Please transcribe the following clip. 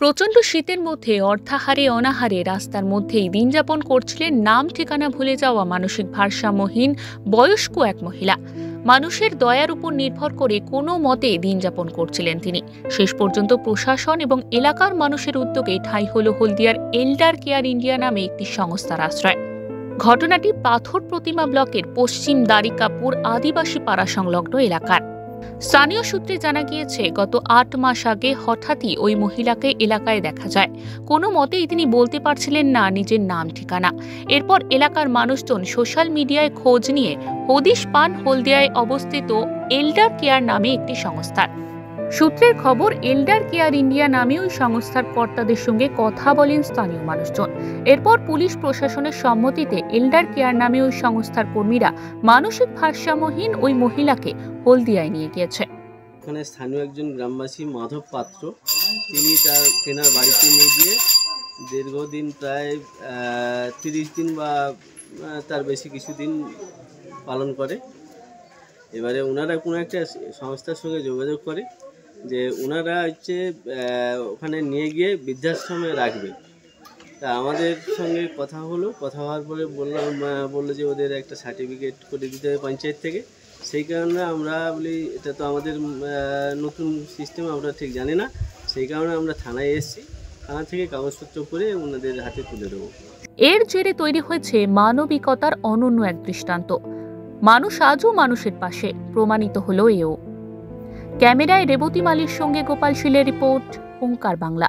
প্রচণ্ড শীতের মধ্যে অর্থাহারে অনাহারে রাস্তার মধ্যেই দিন যাপন করছিলেন নাম ঠিকানা ভুলে যাওয়া মানসিক ভারসাম্যহীন বয়স্ক এক মহিলা। মানুষের দয়ার উপর নির্ভর করে কোনো মতে দিন যাপন করছিলেন তিনি। শেষ পর্যন্ত প্রশাসন এবং এলাকার মানুষের উদ্যোগে ঠাঁই হল হলদিয়ার এল্ডার কেয়ার ইন্ডিয়া নামে একটি সংস্থার আশ্রয়। ঘটনাটি পাথর প্রতিমা ব্লকের পশ্চিম দ্বারিকাপুর আদিবাসী পাড়া সংলগ্ন এলাকার। স্থানীয় সূত্রে জানা গিয়েছে, গত ৮ মাস আগে হঠাৎই ওই মহিলাকে এলাকায় দেখা যায়। কোনো মতেই তিনি বলতে পারছিলেন না নিজের নাম ঠিকানা। এরপর এলাকার মানুষজন সোশ্যাল মিডিয়ায় খোঁজ নিয়ে হদিশ পান হলদিয়ায় অবস্থিত এল্ডার কেয়ার নামে একটি সংস্থার। সূত্রের খবর, এল্ডার কেয়ার ইন্ডিয়া নামে ওই সংস্থার কর্তাদের সঙ্গে কথা বলেন স্থানীয় মানুষজন। এরপর পুলিশ প্রশাসনের সম্মতিতে এল্ডার কেয়ার নামে ওই সংস্থার কর্মীরা মানসিক ভারসাম্যহীন ওই মহিলাকে হলদিয়ায় নিয়ে গিয়েছে। এখানে স্থানীয় একজন গ্রামবাসী মাধব পাত্র, তিনি তেনার বাড়িতে নিয়ে গিয়ে দীর্ঘদিন প্রায় 30 দিন বা তার বেশি কিছুদিন পালন করে। এবারে ওনারা কোনো একটা সংস্থার সঙ্গে যোগাযোগ করে যে ওনারা ওখানে নিয়ে গিয়ে বৃদ্ধাশ্রমে রাখবে। তা আমাদের সঙ্গে কথা হলো, কথা হওয়ার পরে বললো যে ওদের একটা সার্টিফিকেট করে দিতে হবে পঞ্চায়েত থেকে। সেই কারণে আমরা বলি এটা তো আমাদের নতুন সিস্টেম, আমরা ঠিক জানি না। সেই কারণে আমরা থানায় এসেছি, থানা থেকে কাগজপত্র করে ওনাদের হাতে তুলে দেবো। এর জেরে তৈরি হয়েছে মানবিকতার অনন্য এক দৃষ্টান্ত। মানুষ আজও মানুষের পাশে, প্রমাণিত হলো এও। ক্যামেরায় রেবতী মালির সঙ্গে গোপাল শীলের রিপোর্ট, ওঙ্কার বাংলা।